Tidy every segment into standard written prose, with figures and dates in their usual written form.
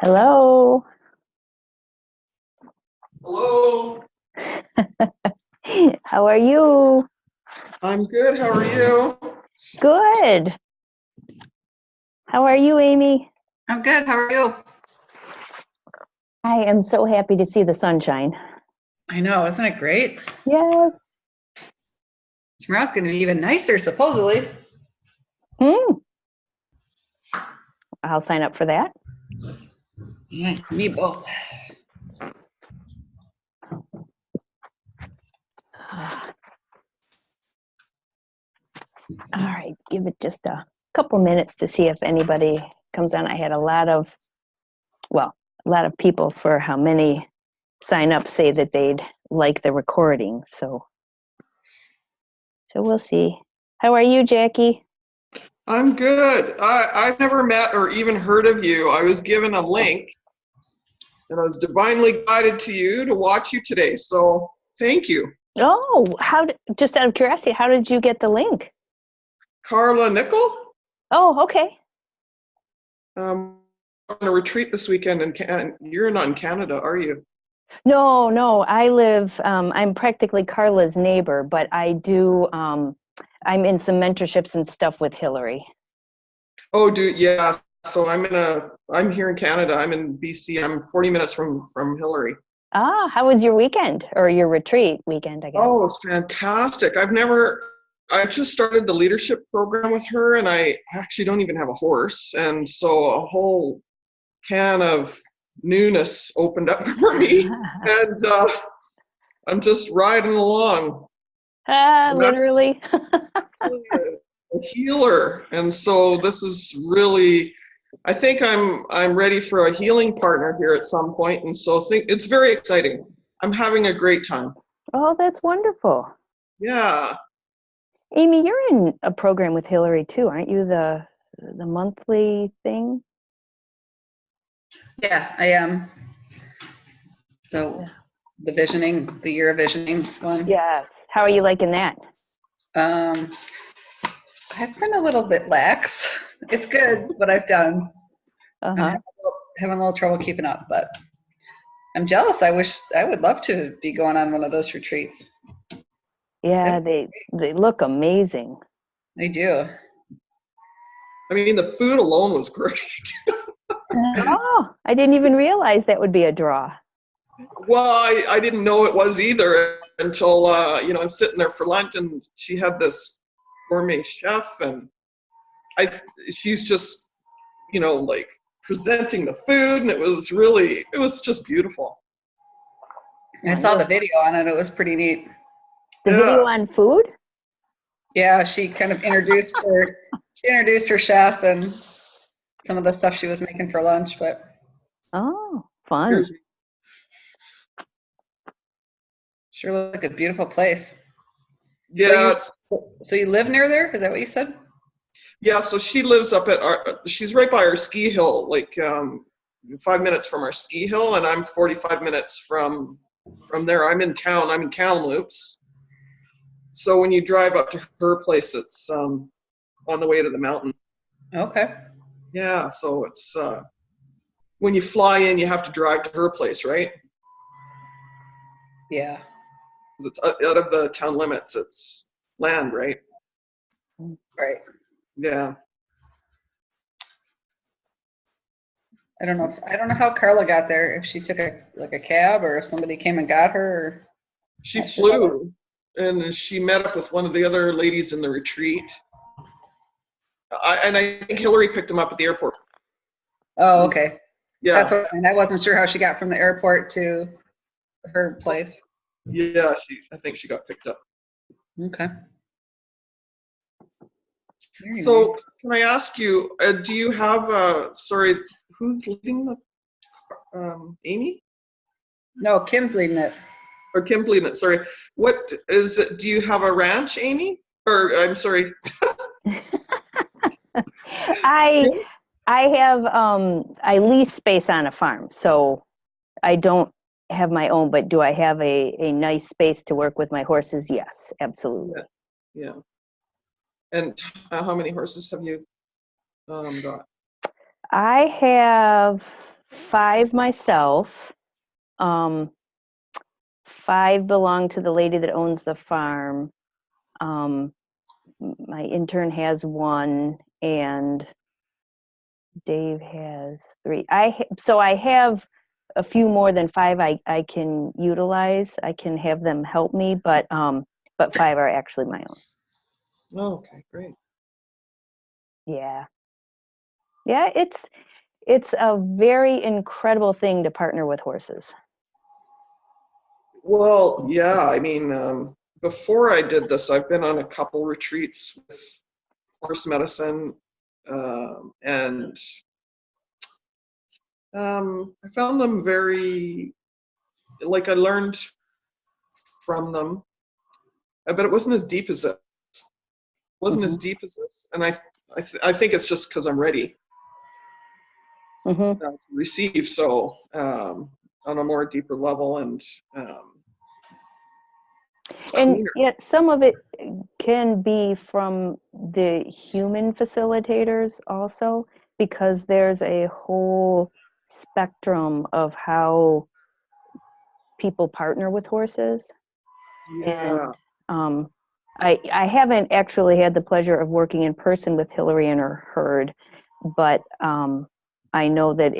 Hello. Hello, How are you? I'm good. How are you? Good. How are you, Amy? I'm good. How are you? I am so happy to see the sunshine. I know, isn't it great? Yes. Tomorrow's going to be even nicer, supposedly. I'll sign up for that. Yeah, me both. All right, give it just a couple minutes to see if anybody comes on. I had a lot of people for how many sign up say that they'd like the recording. So we'll see. How are you, Jackie? I'm good. I've never met or even heard of you. I was given a link and I was divinely guided to you to watch you today. So thank you. Oh, just out of curiosity, how did you get the link? Carla Nickel, Oh, okay. on a retreat this weekend, and you're not in Canada, are you? No, I live, I'm practically Carla's neighbor, but I do, I'm in some mentorships and stuff with Hillary. Oh, dude, yeah. So I'm here in Canada. I'm in BC. I'm 40 minutes from Hillary. Ah, how was your weekend or your retreat weekend, I guess? Oh, it's fantastic. I just started the leadership program with her, and I actually don't even have a horse. And so a whole can of newness opened up for me. And I'm just riding along. Literally. A healer. And so this is really, I think I'm ready for a healing partner here at some point. And so it's very exciting. I'm having a great time. Oh, that's wonderful. Yeah. Amy, you're in a program with Hillary too, aren't you? The monthly thing? Yeah, I am. So the year of visioning one. Yes. How are you liking that? Um, I've been a little bit lax. It's good what I've done. I'm Uh-huh. having a little trouble keeping up, but I'm jealous. I would love to be going on one of those retreats. Yeah, they look amazing. They do. I mean, the food alone was great. Oh, I didn't even realize that would be a draw. Well, I didn't know it was either until, I'm sitting there for lunch and she had this gourmet chef and she's just, like presenting the food, and it was just beautiful. I saw the video on it. It was pretty neat. The Yeah. video on food? Yeah, she kind of introduced her chef and some of the stuff she was making for lunch, but Oh, fun. Here's- sure looked like a beautiful place. Yeah, So you live near there? Is that what you said? yeah. So she lives up at she's right by our ski hill, like 5 minutes from our ski hill, and I'm 45 minutes from there. I'm in town. I'm in Kamloops. So when you drive up to her place, it's on the way to the mountain. Okay. Yeah. So it's when you fly in, you have to drive to her place, right? Yeah. 'Cause it's out of the town limits. It's land, right? Right. Yeah. I don't know how Carla got there. If she took a cab or if somebody came and got her. Or, She flew, and she met up with one of the other ladies in the retreat. I think Hillary picked him up at the airport. Oh, okay. Yeah. And I wasn't sure how she got from the airport to her place. Yeah, I think she got picked up. Okay. Very So nice. can I ask you, do you have, sorry, who's leading the, Amy? No, Kim's leading it. Or Kim's leading it, sorry. What is it, do you have a ranch, Amy? Or, I'm sorry. I have I lease space on a farm, so I don't have my own, but do I have a nice space to work with my horses? Yes, absolutely. Yeah. And how many horses have you got? I have 5 myself. 5 belong to the lady that owns the farm. My intern has 1, and Dave has 3. So I have a few more than 5 I can utilize. I can have them help me, but 5 are actually my own. Oh, okay, great. Yeah. Yeah, it's a very incredible thing to partner with horses. Well, yeah, I mean, before I did this, I've been on a couple retreats with horse medicine, and I found them very, like I learned from them, but it wasn't as deep as this. It wasn't as deep as this, and I think it's just because I'm ready to receive. So on a more deeper level, and yet some of it can be from the human facilitators also, because there's a whole spectrum of how people partner with horses. Yeah. And I haven't actually had the pleasure of working in person with Hillary and her herd, but I know that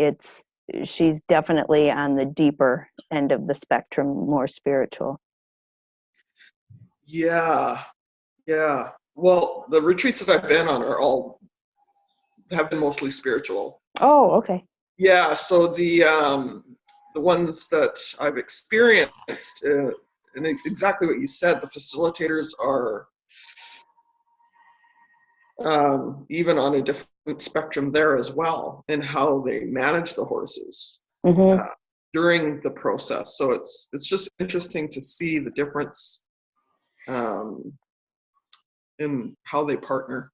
she's definitely on the deeper end of the spectrum, more spiritual. Yeah. Well, the retreats that I've been on have been mostly spiritual. Oh, okay. Yeah, so the ones that I've experienced, and exactly what you said, the facilitators are even on a different spectrum there as well, in how they manage the horses during the process. So it's just interesting to see the difference in how they partner.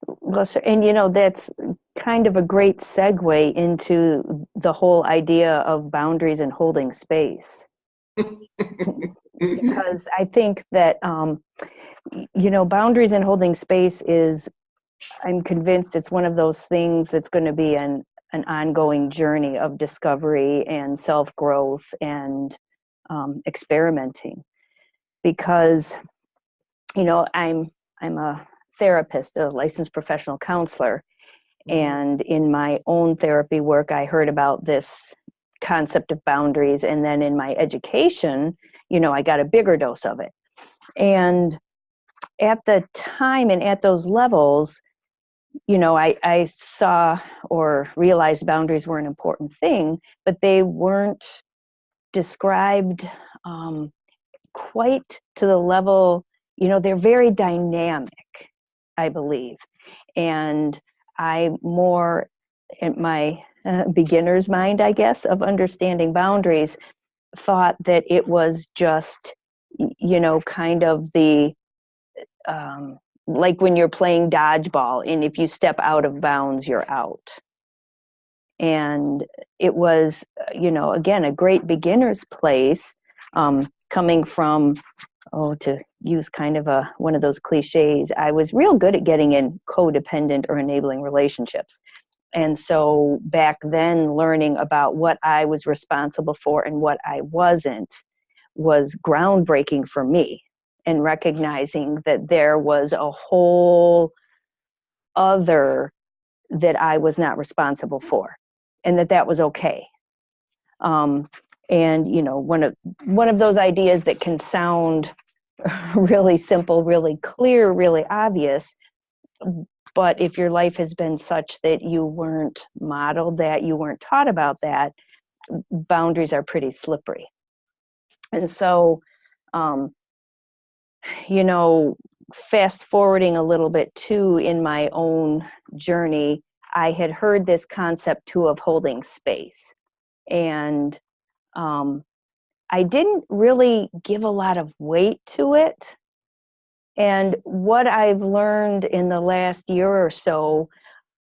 Well, sure. And that's kind of a great segue into the whole idea of boundaries and holding space. Because I think that boundaries and holding space I'm convinced it's one of those things that's going to be an ongoing journey of discovery and self-growth and experimenting. Because I'm a therapist, a licensed professional counselor, and in my own therapy work I heard about this concept of boundaries, and then in my education I got a bigger dose of it. And at the time and at those levels, I saw or realized boundaries were an important thing, but they weren't described quite to the level, they're very dynamic, I believe. And I more, in my beginner's mind, I guess, of understanding boundaries, thought that it was just, kind of the, like when you're playing dodgeball, and if you step out of bounds, you're out. And it was, again, a great beginner's place, coming from, to use kind of one of those cliches, I was real good at getting in codependent or enabling relationships. And so back then, learning about what I was responsible for and what I wasn't was groundbreaking for me, and recognizing that there was a whole other that I was not responsible for, and that was okay. And one of those ideas that can sound really simple, really clear, really obvious, but if your life has been such that you weren't modeled that, you weren't taught about that, boundaries are pretty slippery. And so, fast forwarding a little bit too, in my own journey, I had heard this concept too of holding space. And I didn't really give a lot of weight to it. And what I've learned in the last year or so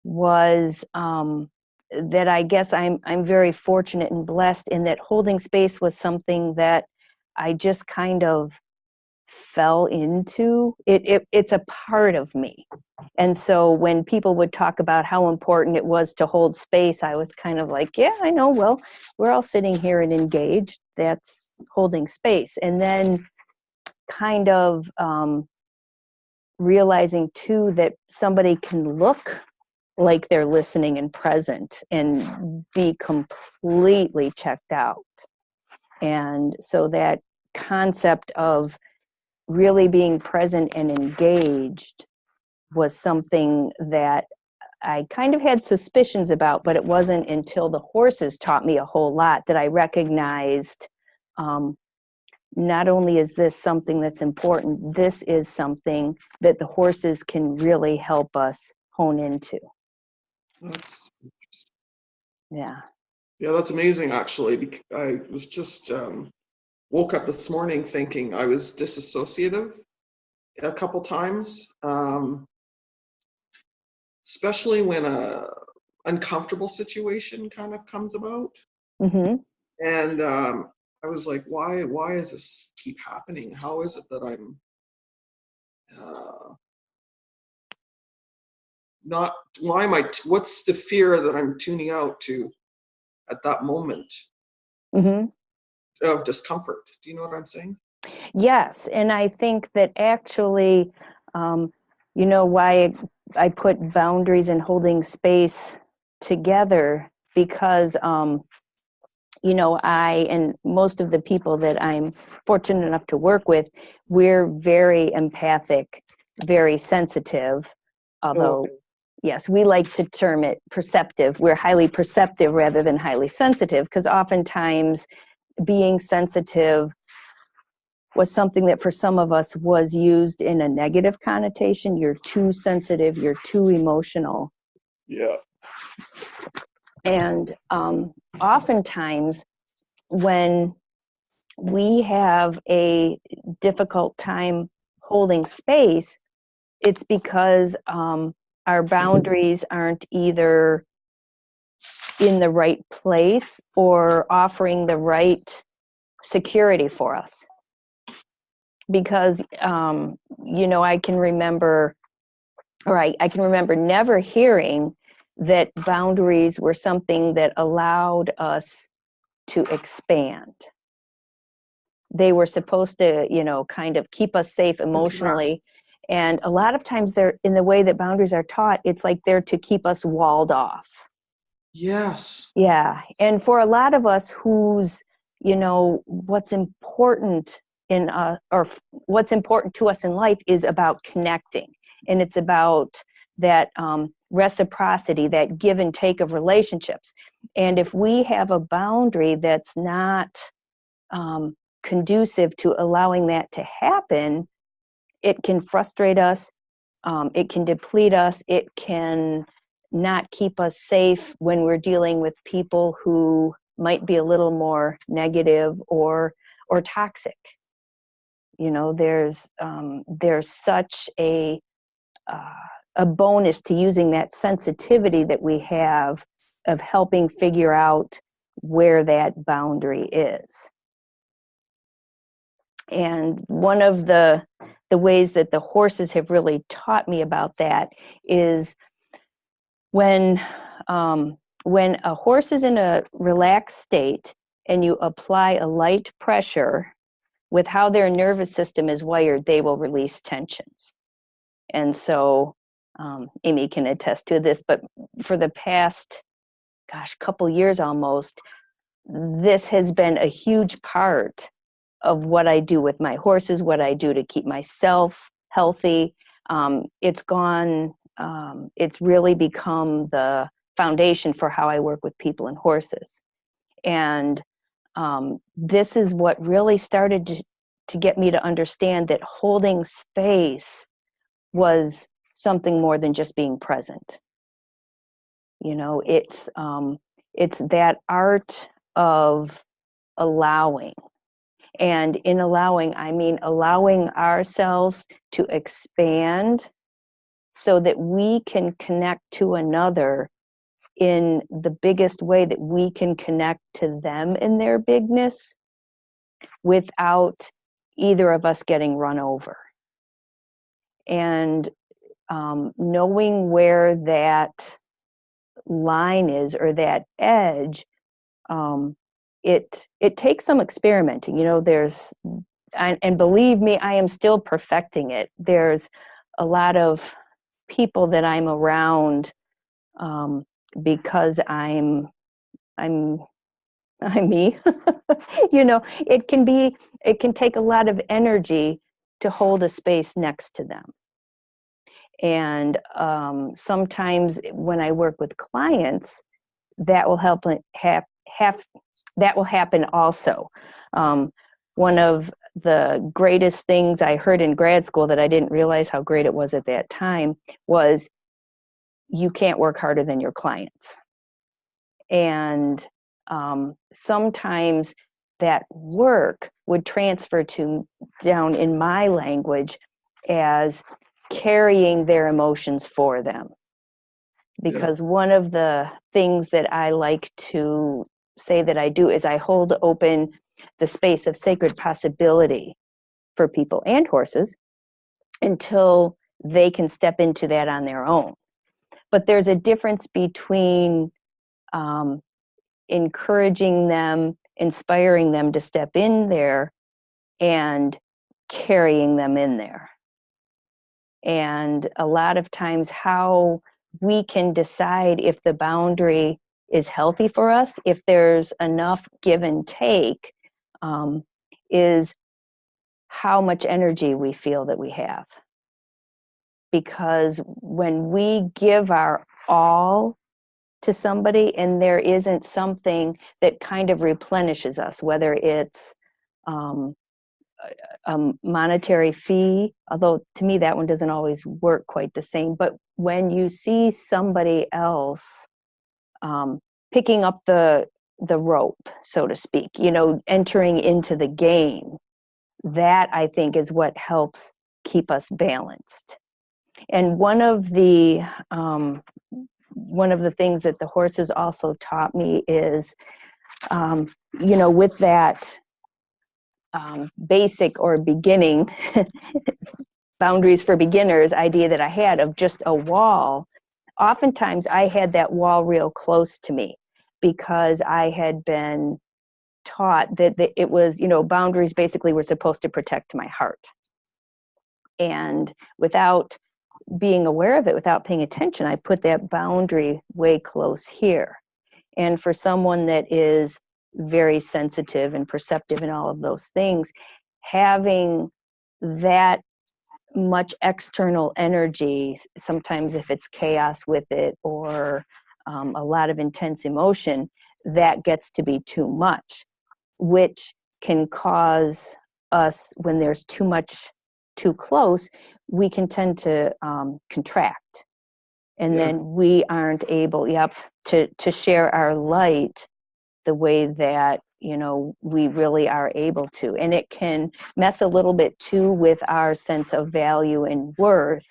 was that I guess I'm very fortunate and blessed in that holding space was something that I just kind of fell into it. It's a part of me. And so when people would talk about how important it was to hold space, I was kind of like, yeah, I know. Well, we're all sitting here and engaged. That's holding space. And then kind of realizing too that somebody can look like they're listening and present and be completely checked out. And so that concept of really being present and engaged was something that I kind of had suspicions about, but it wasn't until the horses taught me a whole lot that I recognized not only is this something that's important, this is something that the horses can really help us hone into. That's interesting. Yeah. Yeah, that's amazing, actually. I was just woke up this morning thinking I was disassociative a couple times, especially when a uncomfortable situation kind of comes about. Mm-hmm. And I was like, why does this keep happening? How is it that I'm not, what's the fear that I'm tuning out to at that moment Mm-hmm. of discomfort? Do you know what I'm saying? Yes, and I think that actually, why I put boundaries and holding space together, because, I and most of the people that I'm fortunate enough to work with, we're very empathic, very sensitive, although, yes, we like to term it perceptive. We're highly perceptive rather than highly sensitive, because oftentimes being sensitive was something that for some of us was used in a negative connotation. You're too sensitive, you're too emotional. Yeah. And oftentimes when we have a difficult time holding space, it's because our boundaries aren't either in the right place or offering the right security for us. Because I can remember, I can remember never hearing that boundaries were something that allowed us to expand. They were supposed to, kind of keep us safe emotionally. And a lot of times they're, in the way that boundaries are taught, it's like they're to keep us walled off. Yes. Yeah. And for a lot of us who's, what's important what's important to us in life is about connecting. And it's about that reciprocity, that give and take of relationships. And if we have a boundary that's not conducive to allowing that to happen, it can frustrate us, it can deplete us, it can not keep us safe when we're dealing with people who might be a little more negative or toxic. There's such a bonus to using that sensitivity that we have of helping figure out where that boundary is. And one of the ways that the horses have really taught me about that is when a horse is in a relaxed state and you apply a light pressure, with how their nervous system is wired, they will release tensions. And so Amy can attest to this, but for the past, couple years almost, this has been a huge part of what I do with my horses, what I do to keep myself healthy. It's really become the foundation for how I work with people and horses. And this is what really started to get me to understand that holding space was something more than just being present. It's that art of allowing. And in allowing, I mean allowing ourselves to expand so that we can connect to another in the biggest way that we can connect to them in their bigness, without either of us getting run over. And knowing where that line is, or that edge, it takes some experimenting. There's, and believe me, I am still perfecting it. There's a lot of people that I'm around, because I'm me. It can take a lot of energy to hold a space next to them. And sometimes when I work with clients, that will that will happen also. One of the greatest things I heard in grad school that I didn't realize how great it was at that time was, you can't work harder than your clients. And sometimes that work would transfer to down in my language as carrying their emotions for them. Because one of the things that I like to say that I do is I hold open the space of sacred possibility for people and horses until they can step into that on their own. But there's a difference between encouraging them, inspiring them to step in there, and carrying them in there. And a lot of times how we can decide if the boundary is healthy for us, if there's enough give and take, is how much energy we feel that we have. Because when we give our all to somebody and there isn't something that kind of replenishes us, whether it's a monetary fee, although to me that one doesn't always work quite the same, but when you see somebody else picking up the rope, so to speak, entering into the game, that I think is what helps keep us balanced. And one of the things that the horses also taught me is, with that basic or beginning boundaries for beginners idea that I had of just a wall, oftentimes I had that wall real close to me because I had been taught that it was, boundaries basically were supposed to protect my heart. And without being aware of it, without paying attention, I put that boundary way close here. And for someone that is very sensitive and perceptive and all of those things, having that much external energy, sometimes if it's chaos with it or a lot of intense emotion, that gets to be too much, which can cause us, when there's too much too close, we can tend to contract. And then we aren't able, to share our light the way that, we really are able to. And it can mess a little bit too with our sense of value and worth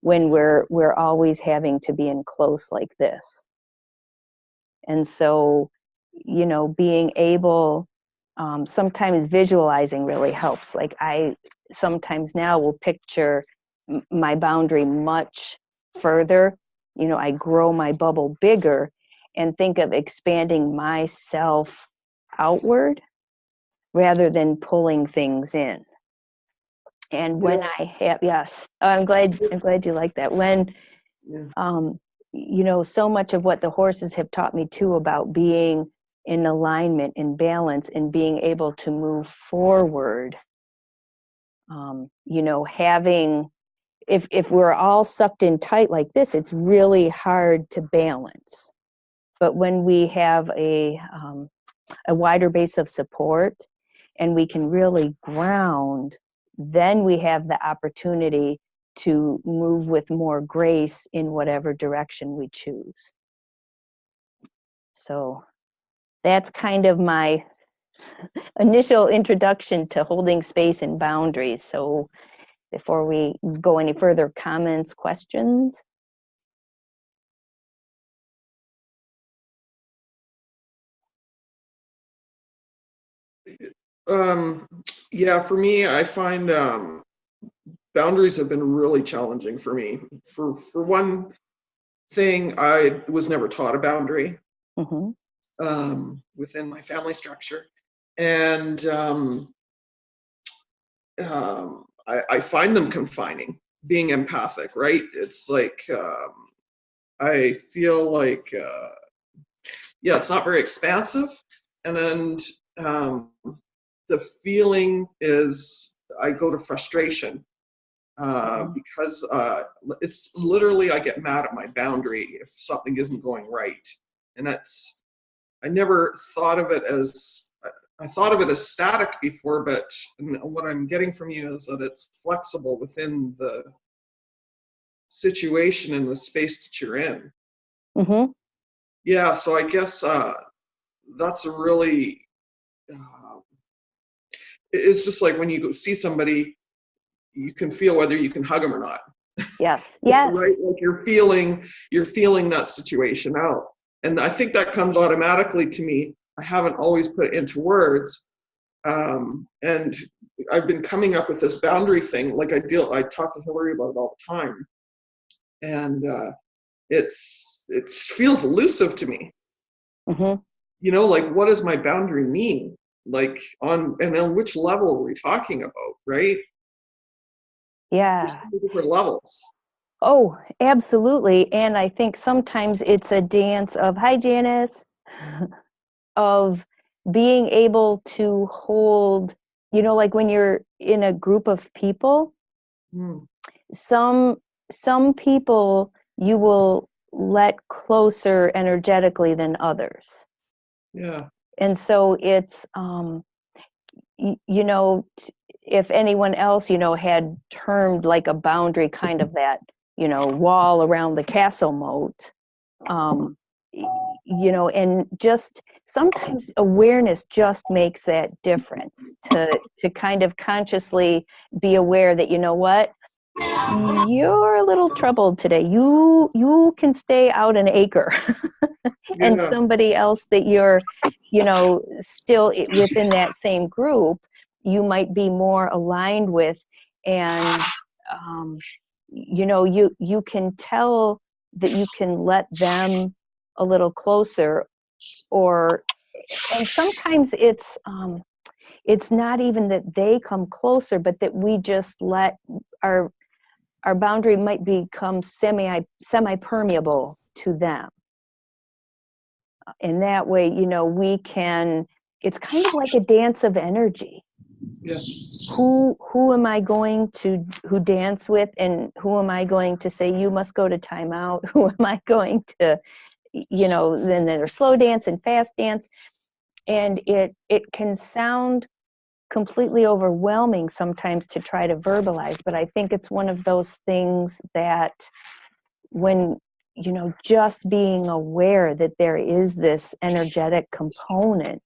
when we're always having to be in close like this. And so, being able, sometimes visualizing really helps. Like I sometimes now will picture my boundary much further. I grow my bubble bigger and think of expanding myself outward rather than pulling things in. And when I have, yes, I'm glad you like that. When, so much of what the horses have taught me too about being in alignment and balance and being able to move forward, having, if we're all sucked in tight like this, it's really hard to balance. But when we have a wider base of support and we can really ground, then we have the opportunity to move with more grace in whatever direction we choose. So that's kind of my initial introduction to holding space and boundaries. So before we go any further, comments, questions? Yeah, for me, I find boundaries have been really challenging for me. For one thing, I was never taught a boundary Mm-hmm. within my family structure, and I find them confining. Being empathic, right? It's like I feel like yeah, it's not very expansive, and then the feeling is I go to frustration because it's literally I get mad at my boundary if something isn't going right, and that's I never thought of it as I thought of it as static before, but what I'm getting from you is that it's flexible within the situation and the space that you're in. Mm-hmm. Yeah, so I guess that's a really it's just like when you go see somebody, you can feel whether you can hug them or not. Yes. Yes. Right, like you're feeling that situation out, and I think that comes automatically to me. I haven't always put it into words, and I've been coming up with this boundary thing. Like I talk to Hillary about it all the time, and it feels elusive to me. Mm-hmm. You know, like what does my boundary mean? Like on which level are we talking about, right? There's Yeah. so many different levels. Oh, absolutely. And I think sometimes it's a dance of, hi, Janice, of being able to hold, like when you're in a group of people, Hmm. some some people you will let closer energetically than others. Yeah. And so it's if anyone else had termed like a boundary, kind of that wall around the castle moat, um and just sometimes awareness just makes that difference, to kind of consciously be aware that, what, you're a little troubled today, you can stay out an acre. And Yeah. somebody else that you're still within that same group, you might be more aligned with. And you can tell that you can let them a little closer, or and sometimes it's not even that they come closer, but that we just let our boundary might become semi permeable to them. And that way, we can, it's kind of like a dance of energy. Yeah. Who am I going to who dance with, and who am I going to say you must go to timeout? Who am I going to, then there's slow dance and fast dance. And it can sound completely overwhelming sometimes to try to verbalize, but I think it's one of those things that when just being aware that there is this energetic component,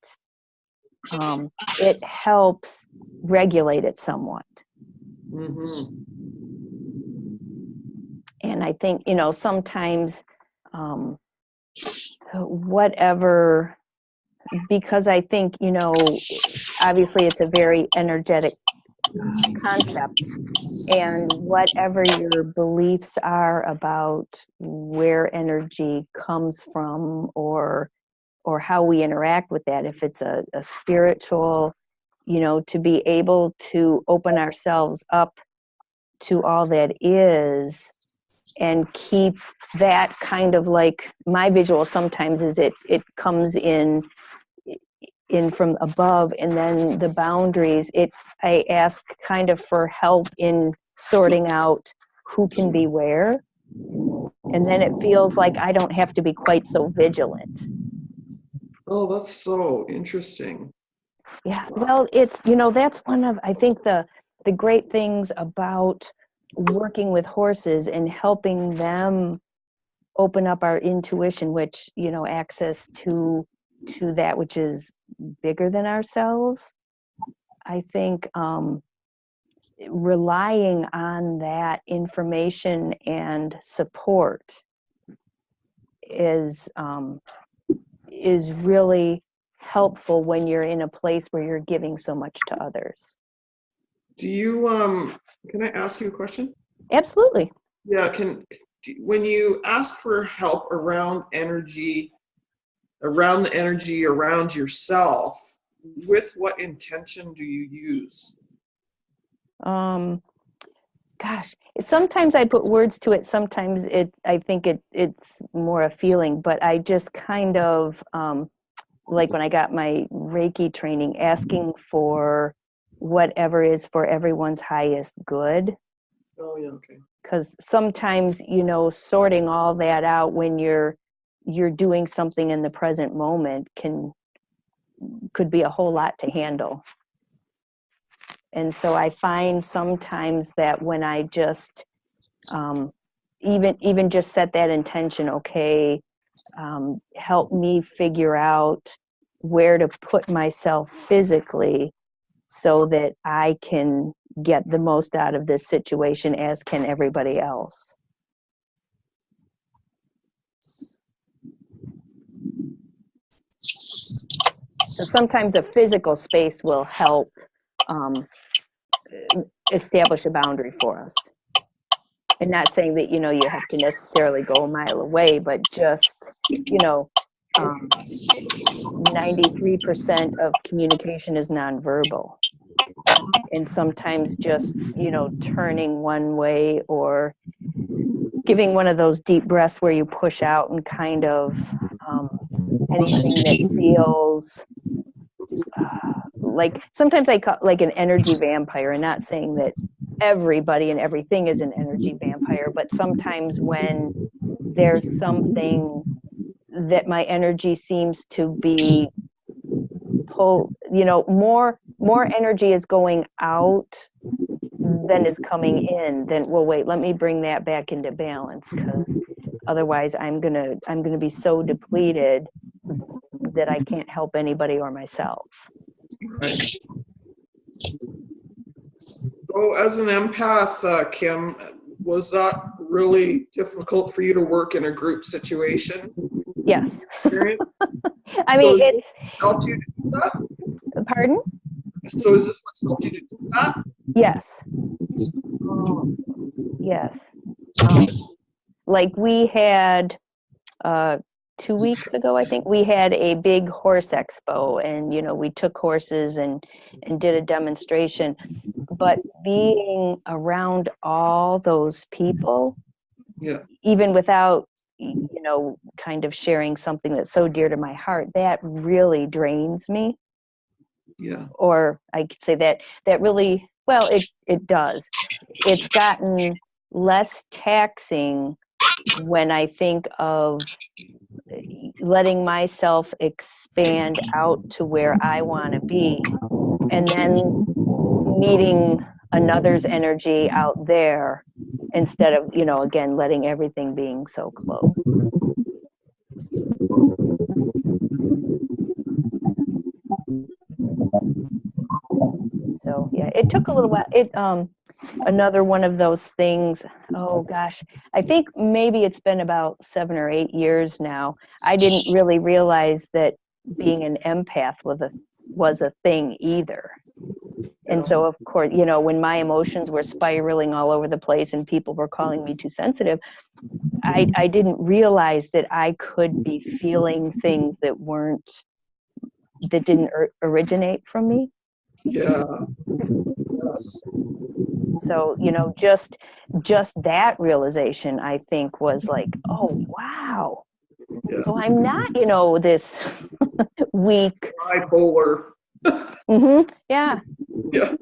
it helps regulate it somewhat. Mm-hmm. And I think sometimes whatever, because I think obviously it's a very energetic concept, and whatever your beliefs are about where energy comes from, or how we interact with that, if it's a spiritual, to be able to open ourselves up to all that is, and keep that kind of, like, my visual sometimes is it comes in from above, and then the boundaries, I ask kind of for help in sorting out who can be where, and then it feels like I don't have to be quite so vigilant. Oh, that's so interesting. Yeah, well, it's that's one of, I think, the great things about working with horses and helping them open up our intuition, which access to that which is bigger than ourselves. I think relying on that information and support is really helpful when you're in a place where you're giving so much to others. Do you, can I ask you a question? Absolutely. Yeah, when you ask for help around the energy around yourself, with what intention do you use? Gosh, sometimes I put words to it. Sometimes I think it's more a feeling, but I just kind of, like when I got my Reiki training, asking for whatever is for everyone's highest good. Oh, yeah, okay. Because sometimes, sorting all that out when you're doing something in the present moment could be a whole lot to handle. And so I find sometimes that when I just even just set that intention, okay, help me figure out where to put myself physically so that I can get the most out of this situation, as can everybody else. So sometimes a physical space will help establish a boundary for us. And not saying that, you have to necessarily go a mile away, but just, 93% of communication is nonverbal. And sometimes just, turning one way or giving one of those deep breaths where you push out and kind of anything that feels like, sometimes I call like an energy vampire, and not saying that everybody and everything is an energy vampire, but sometimes when there's something that my energy seems to be more energy is going out than is coming in, then, well, wait, let me bring that back into balance, because otherwise I'm gonna be so depleted that I can't help anybody or myself. Right. So as an empath, Kim, was that really difficult for you to work in a group situation? Yes. I mean, it helped you to do that? Pardon? So is this what's helped you to do that? Yes. Yes. Like we had 2 weeks ago, I think, we had a big horse expo, and we took horses and did a demonstration. But being around all those people, yeah, even without kind of sharing something that's so dear to my heart, that really drains me. Yeah. Or I could say that really, well, it does. It's gotten less taxing when I think of letting myself expand out to where I want to be, and then meeting another's energy out there, instead of, again, letting everything being so close. So yeah, it took a little while. Another one of those things, oh gosh, I think maybe it's been about 7 or 8 years now. I didn't really realize that being an empath was a thing either. And so, of course, when my emotions were spiraling all over the place and people were calling me too sensitive, I didn't realize that I could be feeling things that didn't originate from me. Yeah. Yes. So, just that realization, I think, was like, oh, wow. Yeah. So I'm not, this weak. Bipolar. Mm-hmm. Yeah. Yeah.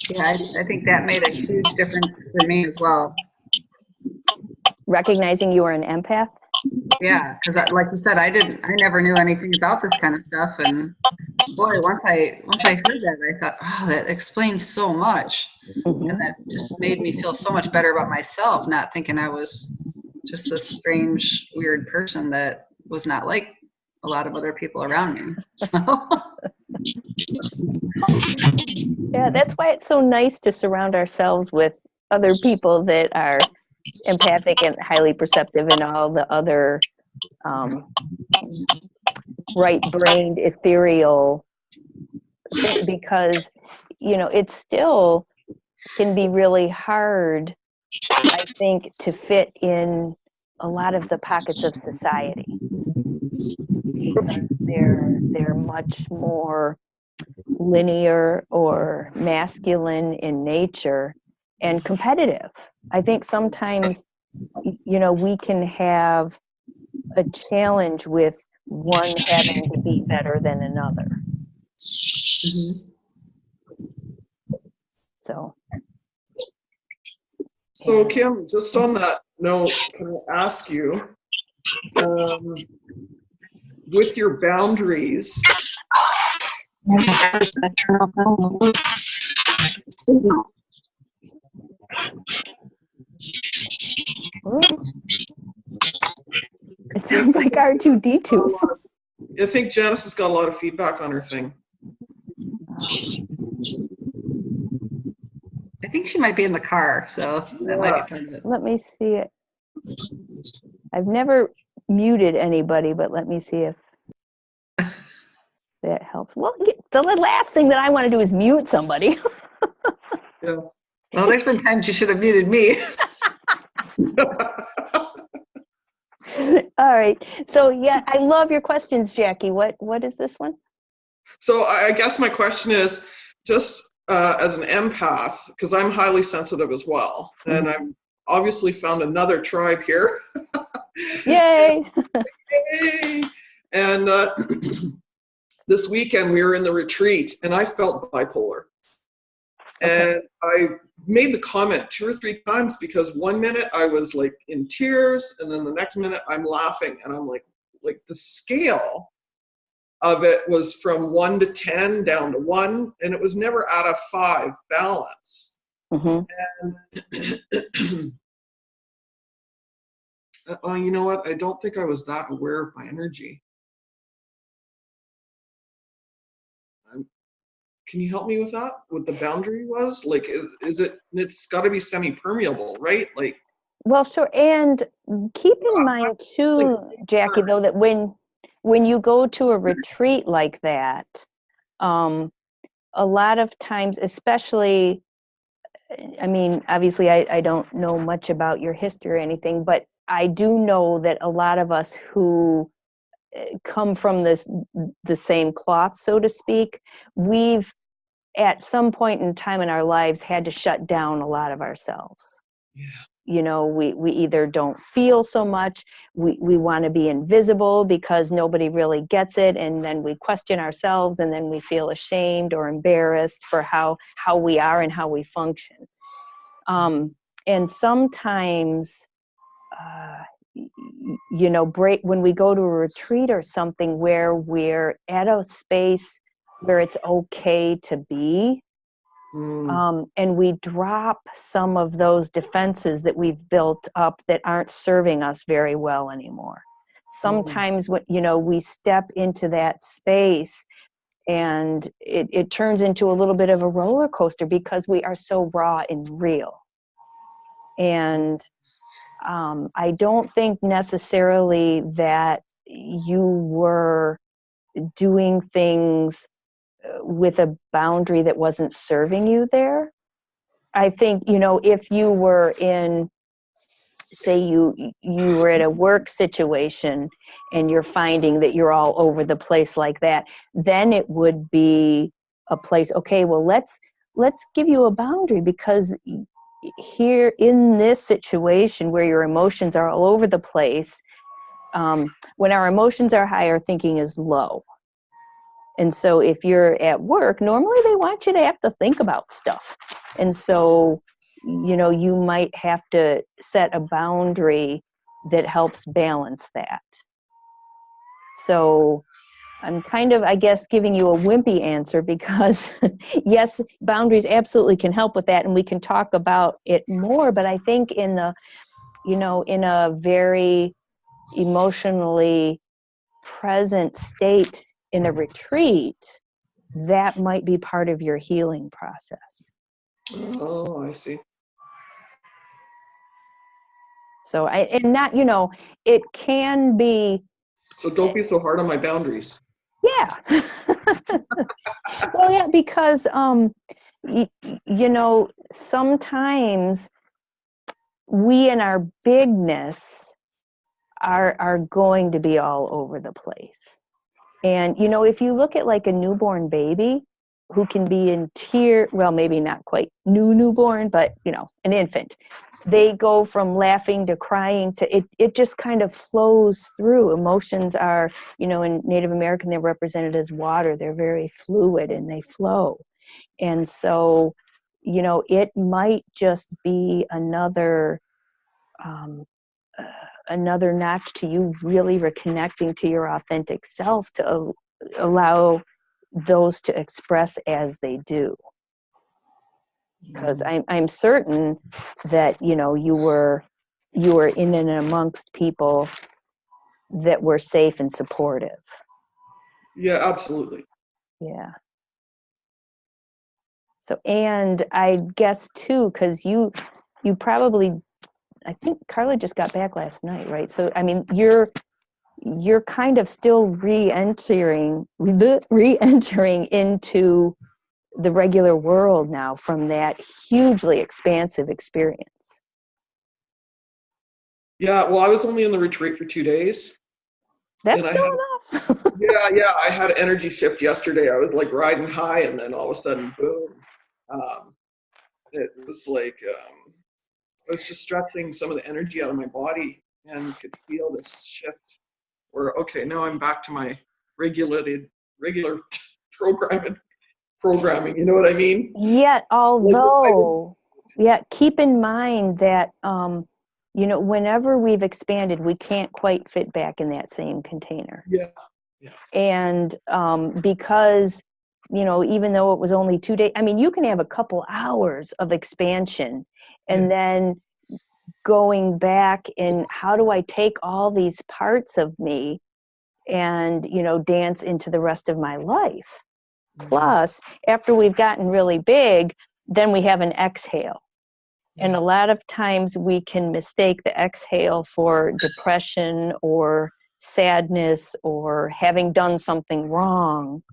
Yeah, I think that made a huge difference for me as well. Recognizing you were an empath? Yeah, because like you said, I never knew anything about this kind of stuff, and boy, once I heard that, I thought, oh, that explains so much, and that just made me feel so much better about myself, not thinking I was just this strange, weird person that was not like a lot of other people around me. So. Yeah, that's why it's so nice to surround ourselves with other people that are empathic and highly perceptive, and all the other right-brained, ethereal thing, because, you know, it still can be really hard, I think, to fit in a lot of the pockets of society. Because they're much more linear or masculine in nature and competitive. I think sometimes, you know, we can have a challenge with one having to be better than another. So So Kim, just on that note, can I ask you, with your boundaries, it sounds like R2D2. I think Janice has got a lot of feedback on her thing. I think she might be in the car, so that might be part of it. Let me see it. I've never muted anybody, but let me see if that helps. Well, the last thing that I want to do is mute somebody. Yeah. Well, there's been times you should have muted me. All right. So yeah, I love your questions, Jackie. What is this one? So I guess my question is, just as an empath, because I'm highly sensitive as well, and I've obviously found another tribe here. Yay! Yay! And this weekend we were in the retreat, and I felt bipolar. And I made the comment 2 or 3 times, because one minute I was like in tears, and then the next minute I'm laughing, and I'm like the scale of it was from 1 to 10 down to 1, and it was never at a 5 balance. And you know what? I don't think I was that aware of my energy. Can you help me with that? What the boundary was? Like, is it? It's got to be semi-permeable, right? Like. Well, sure. And keep in mind too, Jackie, though, that when you go to a retreat like that, a lot of times, especially, I mean, obviously I don't know much about your history or anything, but I do know that a lot of us who come from the same cloth, so to speak, we've at some point in time in our lives had to shut down a lot of ourselves. Yeah. You know, we either don't feel so much, we want to be invisible because nobody really gets it, and then we question ourselves, and then we feel ashamed or embarrassed for how we are and how we function. And sometimes, you know, when we go to a retreat or something where we're at a space where it's okay to be, and we drop some of those defenses that we've built up that aren't serving us very well anymore. Sometimes when, you know, we step into that space and it turns into a little bit of a roller coaster because we are so raw and real. And I don't think necessarily that you were doing things with a boundary that wasn't serving you there. I think, you know, if you were in, say you were at a work situation and you're finding that you're all over the place like that, then it would be a place, okay, well, let's give you a boundary, because here in this situation where your emotions are all over the place, when our emotions are high, our thinking is low. And so if you're at work, normally they want you to have to think about stuff. And so, you know, you might have to set a boundary that helps balance that. So I'm kind of, I guess, giving you a wimpy answer because yes, boundaries absolutely can help with that, and we can talk about it more, but I think in the, you know, in a very emotionally present state in a retreat, that might be part of your healing process. Oh, I see. So and not, you know, it can be So don't be so hard on my boundaries. Yeah. Well, yeah, because you know, sometimes we in our bigness are going to be all over the place. And you know, if you look at like a newborn baby who can be in tear, well, maybe not quite newborn, but you know, an infant, they go from laughing to crying to it just kind of flows through. Emotions are, you know, in Native American, they're represented as water. They're very fluid and they flow. And so, you know, it might just be um, another notch to you really reconnecting to your authentic self to allow those to express as they do. Because I'm certain that, you know, you were in and amongst people that were safe and supportive. Yeah, absolutely. Yeah. So, and I guess too, because you probably, I think Carla just got back last night, right? So, I mean, you're kind of still re-entering into the regular world now from that hugely expansive experience. Yeah, well, I was only in the retreat for 2 days. That's And I still had, enough. I had an energy shift yesterday. I was like riding high, and then all of a sudden, boom. Um, it was like I was just stretching some of the energy out of my body and could feel this shift where, okay, now I'm back to my regular programming. You know what I mean? Yet, Like, although, yeah, keep in mind that, you know, whenever we've expanded, we can't quite fit back in that same container. yeah, yeah, And because, you know, even though it was only 2 days, I mean, you can have a couple hours of expansion and then going back in, how do I take all these parts of me and, you know, dance into the rest of my life? Plus, after we've gotten really big, then we have an exhale. And a lot of times we can mistake the exhale for depression or sadness or having done something wrong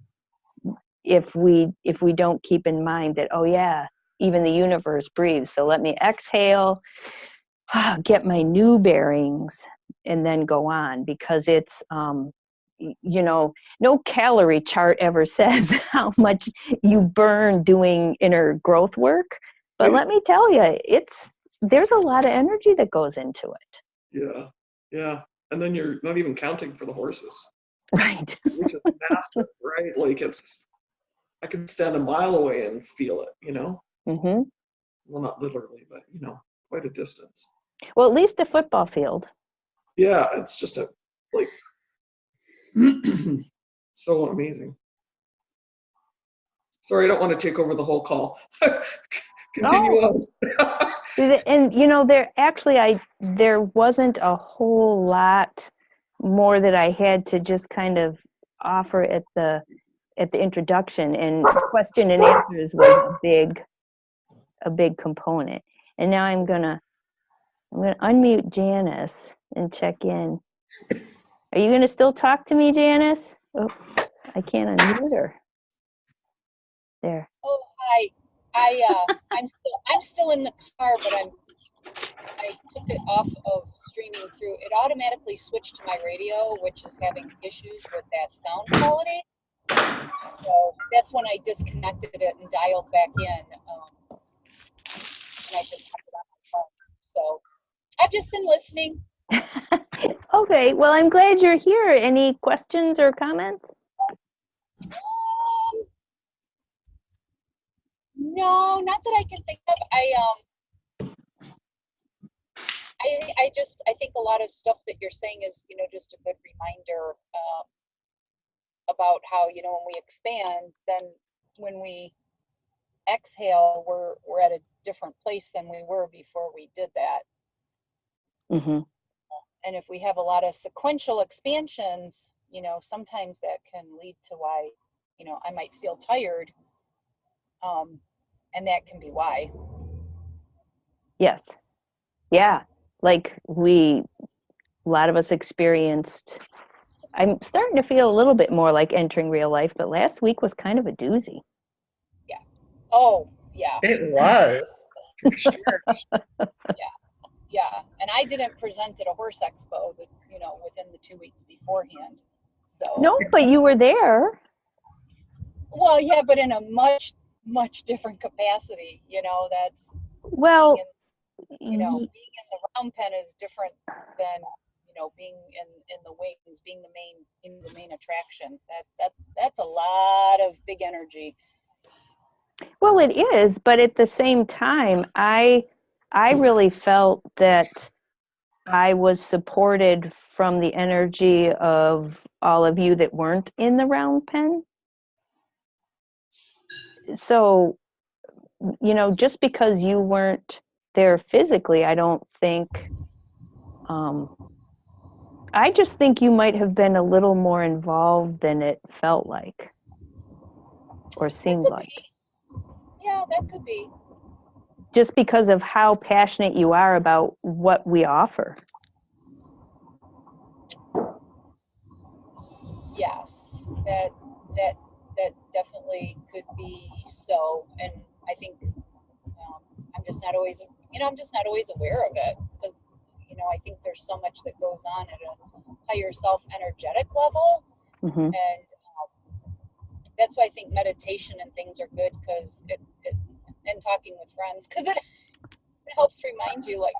if we don't keep in mind that, oh yeah, even the universe breathes. So let me exhale, get my new bearings, and then go on, because it's you know, no calorie chart ever says how much you burn doing inner growth work, but let me tell you, there's a lot of energy that goes into it. yeah, yeah. And then you're not even counting for the horses, Right. which is massive, right? Like I can stand a mile away and feel it, you know? Hmm. Well, not literally, but, you know, quite a distance. Well, at least the football field. Yeah, it's just like, so amazing. Sorry, I don't want to take over the whole call. Continue on. And you know, there wasn't a whole lot more that I had to just kind of offer at the introduction, and question and answers was a big component. And now I'm gonna unmute Janice and check in. Are you gonna still talk to me, Janice? Oh, I can't unmute her. There. Oh, hi. I'm still in the car, but I took it off of streaming through. It automatically switched to my radio, which is having issues with that sound quality. So that's when I disconnected it and dialed back in. And I just have it on my phone. So I've just been listening. Okay, well, I'm glad you're here. Any questions or comments? No, not that I can think of. I think a lot of stuff that you're saying is, you know, just a good reminder about how, you know, when we expand, then when we exhale, we're at a different place than we were before we did that. Mm-hmm. And if we have a lot of sequential expansions, you know, sometimes that can lead to why, you know, I might feel tired. And that can be why. Yes. Yeah. Like a lot of us experienced I'm starting to feel a little bit more like entering real life, but last week was kind of a doozy. Oh, yeah, It was, for sure. yeah. And I didn't present at a horse expo, but, within the 2 weeks beforehand. So, No, but you were there. well, yeah, but in a much, much different capacity, that's Well, being in the round pen is different than, being in the wings, being the main attraction. That's a lot of big energy. well, it is, but at the same time, I really felt that I was supported from the energy of all of you that weren't in the round pen. So, just because you weren't there physically, I don't think, I just think you might have been a little more involved than it felt like or seemed Could like. be. Yeah, that could be. Just because of how passionate you are about what we offer. Yes, that definitely could be so, and I think I'm just not always, aware of it because, I think there's so much that goes on at a higher self energetic level, Mm-hmm. and that's why I think meditation and things are good because and talking with friends because it helps remind you like,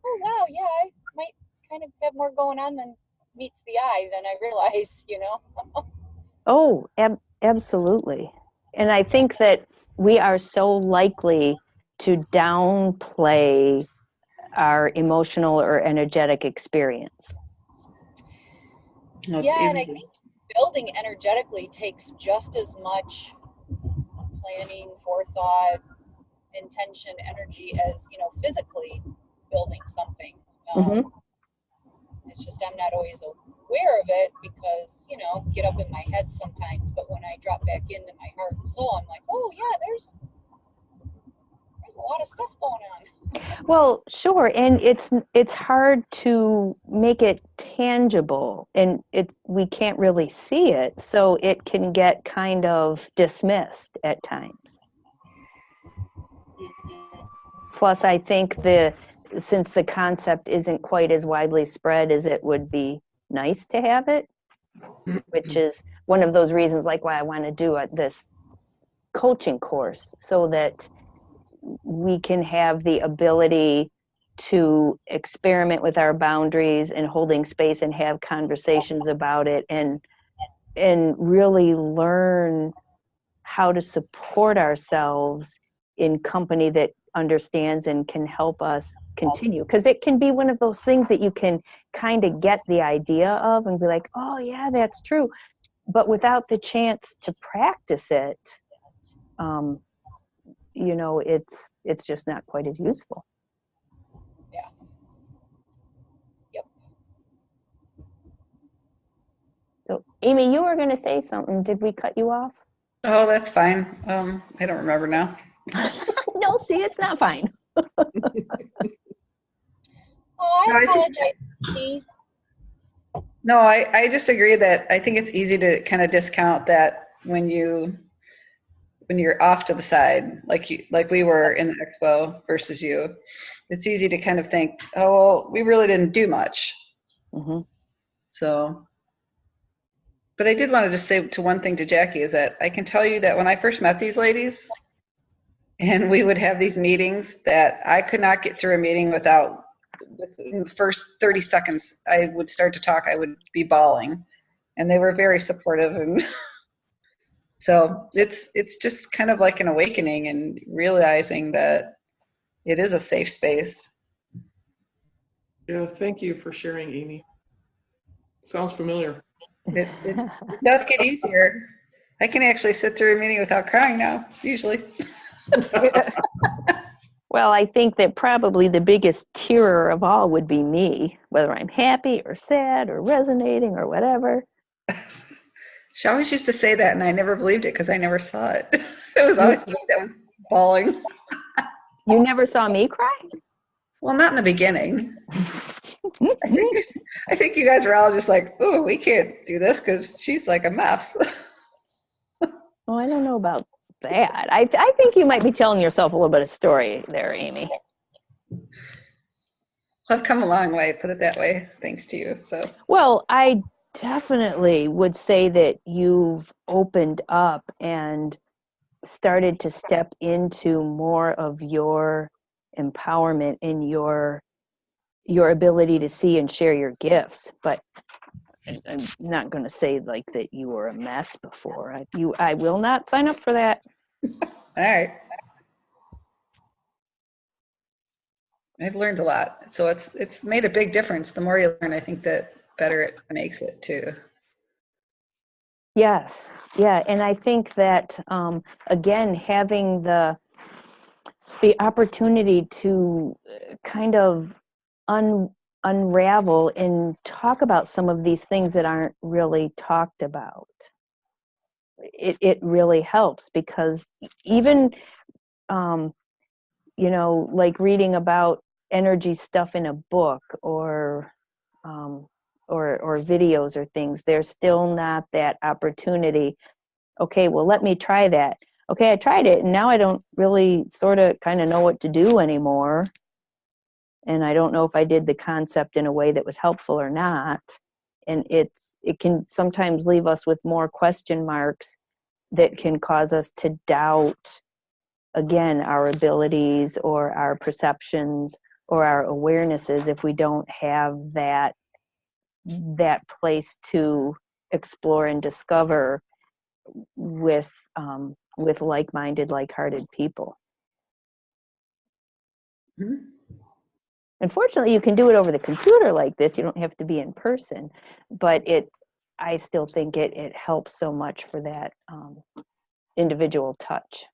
oh wow, yeah, I might kind of have more going on than meets the eye than I realize, Oh, absolutely. And I think that we are so likely to downplay our emotional or energetic experience. No, it's Yeah, and I easy. think building energetically takes just as much planning, forethought, intention, energy as, physically building something. Mm-hmm. It's just I'm not always aware of it because, get up in my head sometimes. But when I drop back into my heart and soul, I'm like, oh yeah, there's a lot of stuff going on. Well, sure, and it's hard to make it tangible, and we can't really see it, so it can get kind of dismissed at times. Plus, I think since the concept isn't quite as widely spread as it would be nice to have it, which is one of those reasons like why I want to do this coaching course so that we can have the ability to experiment with our boundaries and holding space and have conversations about it and really learn how to support ourselves in company that understands and can help us continue, because it can be one of those things that you can kind of get the idea of and be like, oh yeah, that's true, but without the chance to practice it, it's just not quite as useful. Yeah. Yep. So Amy, you were going to say something. Did we cut you off? Oh, that's fine. I don't remember now. No, see, it's not fine. Oh, I apologize. Steve. No, I just agree that I think it's easy to kind of discount that when you're off to the side, like we were in the expo versus you. It's easy to kind of think, oh, well, we really didn't do much. Mm-hmm. So, but I did want to just say to one thing to Jackie is that I can tell you that when I first met these ladies and we would have these meetings that I could not get through a meeting within the first 30 seconds, I would start to talk, I would be bawling, and they were very supportive. And so it's just kind of like an awakening and realizing that it is a safe space. Yeah, thank you for sharing, Amy. Sounds familiar. It does get easier. I can actually sit through a meeting without crying now, usually. Well, I think that probably the biggest tearer of all would be me, whether I'm happy or sad or resonating or whatever. She always used to say that, and I never believed it because I never saw it. It was always me that was bawling. You never saw me cry? Well, not in the beginning. I think you guys were all just like, "Ooh, we can't do this because she's like a mess." Oh, I don't know about that. I think you might be telling yourself a little bit of story there, Amy. I've come a long way, put it that way, thanks to you. So, Well, I definitely would say that you've opened up and started to step into more of your empowerment in your ability to see and share your gifts. But I'm not going to say like that you were a mess before. I will not sign up for that. all right. I've learned a lot. So it's made a big difference. The more you learn, I think that better it makes it too. Yes, yeah, and I think that again, having the opportunity to kind of unravel and talk about some of these things that aren't really talked about, it really helps, because even you know, like reading about energy stuff in a book or videos or things, there's still not that opportunity. Okay, well, let me try that. Okay, I tried it, and now I don't really sort of kind of know what to do anymore. And I don't know if I did the concept in a way that was helpful or not. And it can sometimes leave us with more question marks that can cause us to doubt, again, our abilities or our perceptions or our awarenesses if we don't have that place to explore and discover with like-minded, like-hearted people. Mhm. Unfortunately, you can do it over the computer like this. You don't have to be in person, but I still think it helps so much for that individual touch.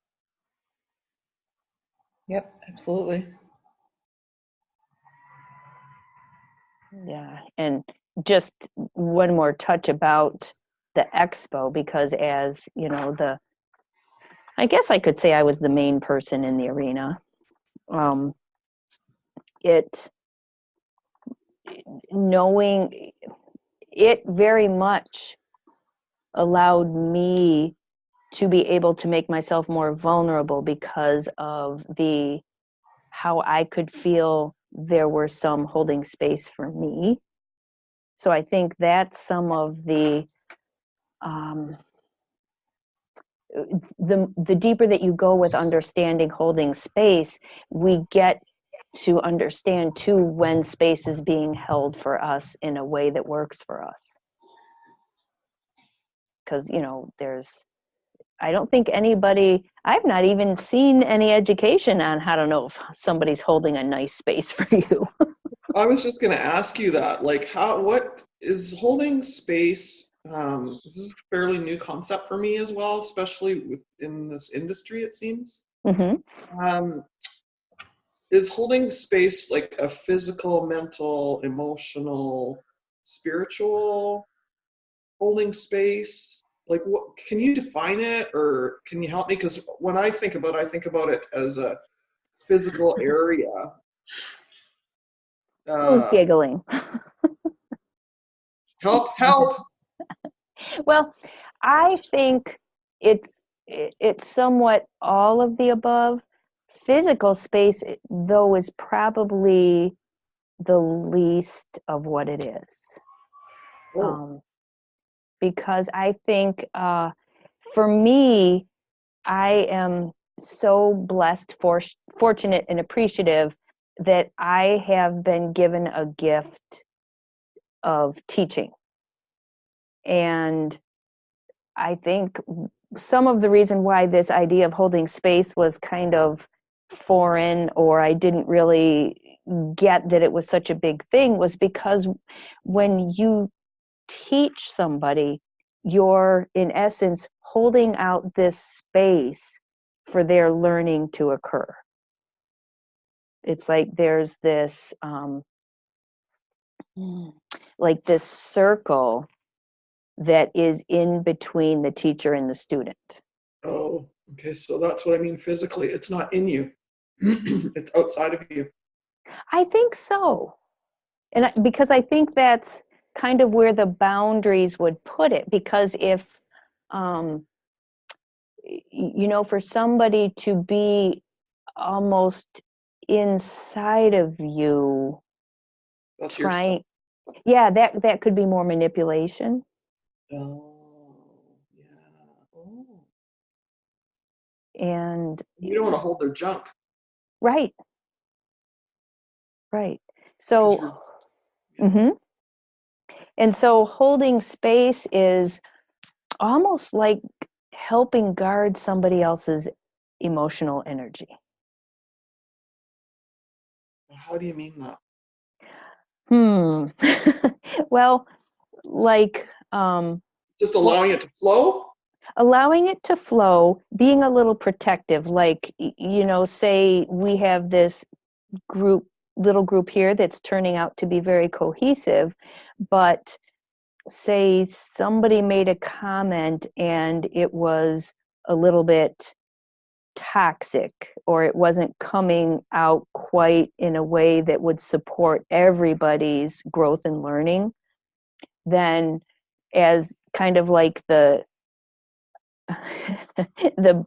Yep, absolutely. Yeah, and just one more touch about the expo, because as you know, I guess I could say I was the main person in the arena. Knowing it very much allowed me to be able to make myself more vulnerable because of how I could feel there were some holding space for me. So I think that's some of the deeper that you go with understanding holding space, we get to understand too when space is being held for us in a way that works for us. Because, you know, I don't think I've not even seen any education on how to know if somebody's holding a nice space for you. I was just going to ask you that, like, what is holding space? This is a fairly new concept for me as well, especially in this industry, it seems. Mm-hmm. Is holding space like a physical, mental, emotional, spiritual holding space? Like, what can you define it, or can you help me? Because when I think about it as a physical area. Who's giggling? Help. Well, I think it's somewhat all of the above. Physical space, though, is probably the least of what it is. Because I think for me, I am so blessed, fortunate, and appreciative that I have been given a gift of teaching. And I think some of the reason why this idea of holding space was kind of foreign, or I didn't really get that it was such a big thing, was because when you teach somebody, you're in essence holding out this space for their learning to occur. It's like there's this like this circle that is in between the teacher and the student. Oh, okay. So that's what I mean physically. It's not in you. It's outside of you. I think so. Because I think that's kind of where the boundaries would put it. Because if, um, for somebody to be almost inside of you, That's your stuff. yeah, that could be more manipulation. Oh, yeah. Oh. And You don't want to hold their junk. right. Because So, you're, mhm. And so holding space is almost like helping guard somebody else's emotional energy. how do you mean that? Well, like Just allowing it to flow? allowing it to flow, being a little protective, like, say we have this little group here that's turning out to be very cohesive, but say somebody made a comment and it was a little bit toxic, or it wasn't coming out quite in a way that would support everybody's growth and learning, then as kind of like the the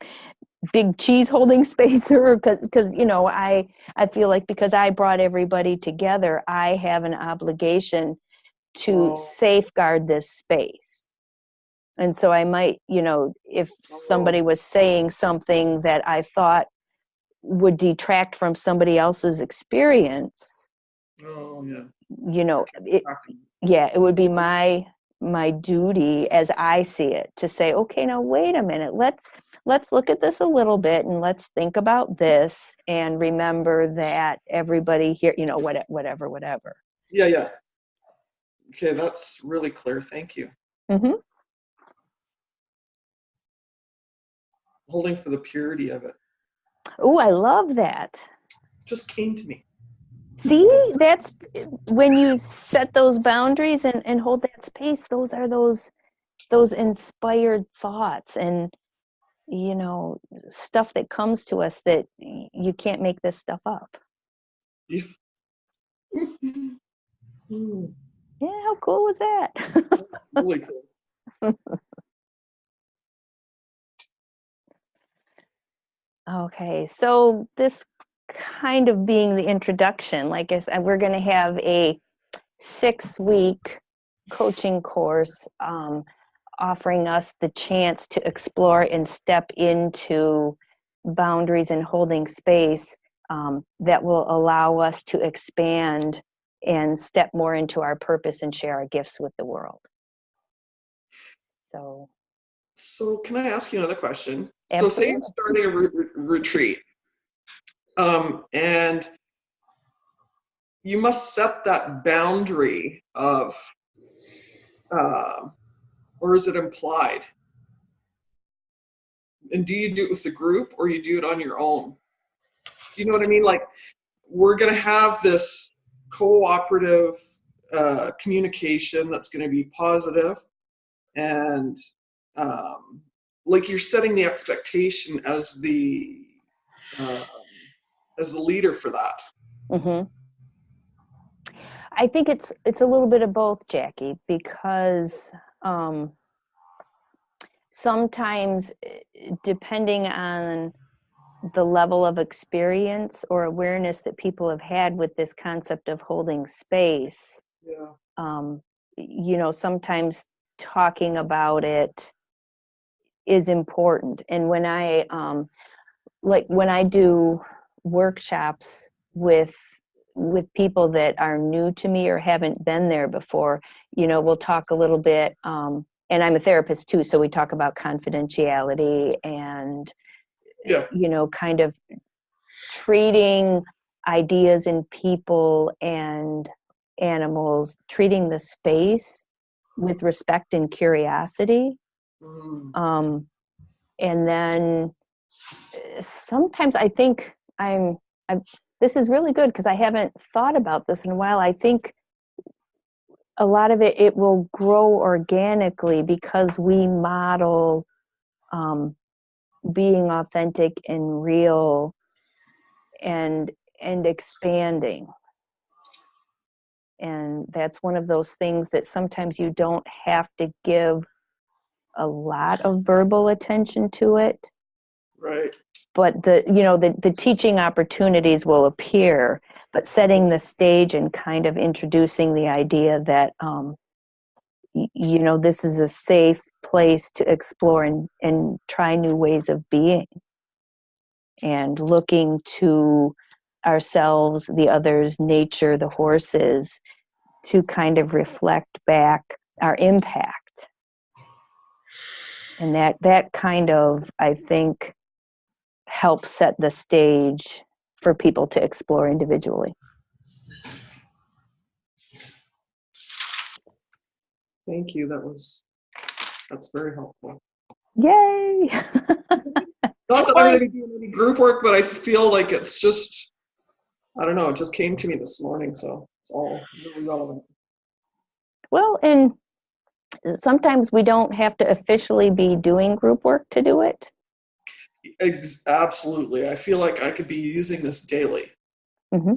big cheese holding spacer, because I feel like because I brought everybody together, I have an obligation to Oh. safeguard this space. And so I might, if somebody was saying something that I thought would detract from somebody else's experience, Oh, yeah. it would be my duty, as I see it, to say, okay, now wait a minute, let's look at this a little bit, and let's think about this, and remember that everybody here, whatever. Yeah. Okay, that's really clear. Thank you. Mm-hmm. Holding for the purity of it. Oh, I love that. Just came to me. See, that's when you set those boundaries and hold that space. Those are those inspired thoughts and stuff that comes to us that you can't make this stuff up. Yeah. Yeah, how cool was that? Really cool. Okay, so this kind of being the introduction, like I said, we're going to have a 6-week coaching course offering us the chance to explore and step into boundaries and holding space that will allow us to expand and step more into our purpose and share our gifts with the world. So can I ask you another question? Absolutely. So say you're starting a retreat, and you must set that boundary of, or is it implied? And do you do it with the group, or you do it on your own? Do you know what I mean? Like, we're going to have this cooperative communication that's going to be positive, and like you're setting the expectation as the leader for that. Mm-hmm. I think it's a little bit of both, Jackie, because sometimes, depending on the level of experience or awareness that people have had with this concept of holding space, sometimes talking about it is important. And when I when I do workshops with people that are new to me or haven't been there before, we'll talk a little bit, and I'm a therapist too, so we talk about confidentiality and kind of treating ideas and people and animals, treating the space with respect and curiosity. And then sometimes I think this is really good because I haven't thought about this in a while. I think a lot of it will grow organically because we model being authentic and real and and expanding. And that's one of those things that sometimes you don't have to give a lot of verbal attention to it, Right. but the teaching opportunities will appear, but setting the stage and kind of introducing the idea that this is a safe place to explore and try new ways of being, and looking to ourselves, the others, nature, the horses, to kind of reflect back our impact. And that kind of, I think, helps set the stage for people to explore individually. Thank you. That's very helpful. Yay! Not that I'm going to be doing any group work, but I feel like it's just, I don't know, it just came to me this morning, so it's all really relevant. Well, and sometimes we don't have to officially be doing group work to do it. Absolutely. I feel like I could be using this daily. Mm-hmm.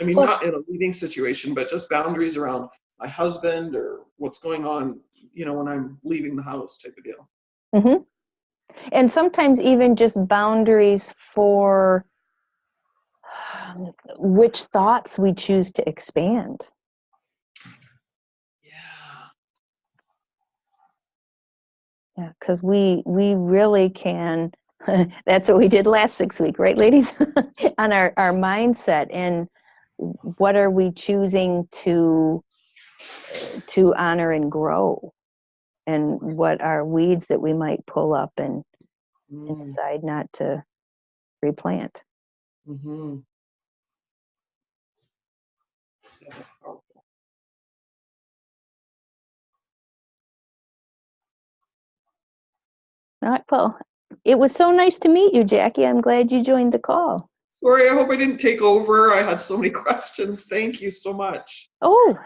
I mean, not in a leading situation, but just boundaries around my husband or what's going on, when I'm leaving the house type of deal. Mm-hmm. And sometimes even just boundaries for which thoughts we choose to expand. Yeah, because we really can. That's what we did last 6 weeks, right, ladies? On our mindset, and what are we choosing to honor and grow, and what are weeds that we might pull up and decide not to replant. Mm-hmm. All right, well, it was so nice to meet you, Jackie. I'm glad you joined the call. Sorry, I hope I didn't take over. I had so many questions. Thank you so much. Oh,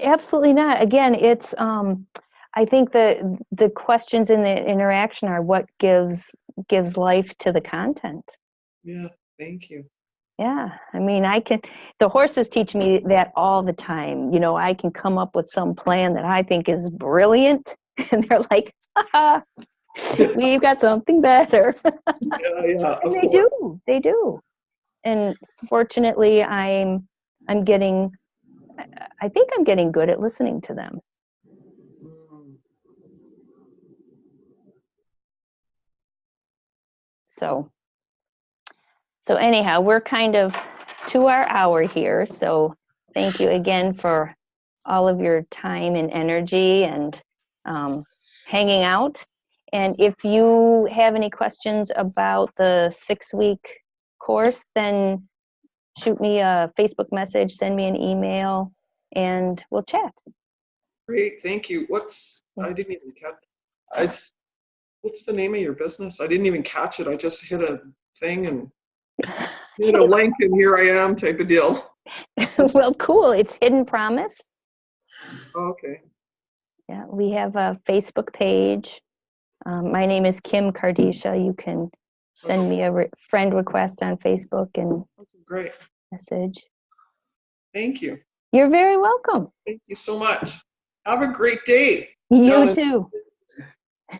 absolutely not. Again, it's I think the questions in the interaction are what gives life to the content. Yeah, thank you. Yeah, I mean, the horses teach me that all the time. I can come up with some plan that I think is brilliant, and they're like, haha, we've got something better. Yeah, And they do. And fortunately, I think I'm getting good at listening to them. So anyhow, we're kind of to our hour here. So thank you again for all of your time and energy and hanging out. And if you have any questions about the 6-week course, then shoot me a Facebook message, send me an email, and we'll chat. Great, thank you. I didn't even catch. What's the name of your business? I didn't even catch it. I just hit a thing and hit a link, and here I am type of deal. Well, cool. It's Hidden Promise. Oh, okay. Yeah, we have a Facebook page. My name is Kim Kardisha. You can send me a friend request on Facebook and great message. Thank you. You're very welcome. Thank you so much. Have a great day. You too.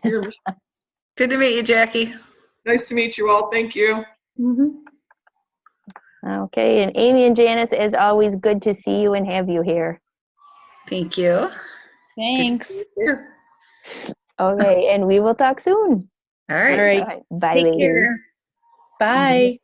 Good to meet you, Jackie. Nice to meet you all. Thank you. Mm-hmm. Okay, and Amy and Janice, as always, good to see you and have you here. Thank you. Thanks. Okay, and we will talk soon. All right. All right. Bye, Take ladies. care. Bye.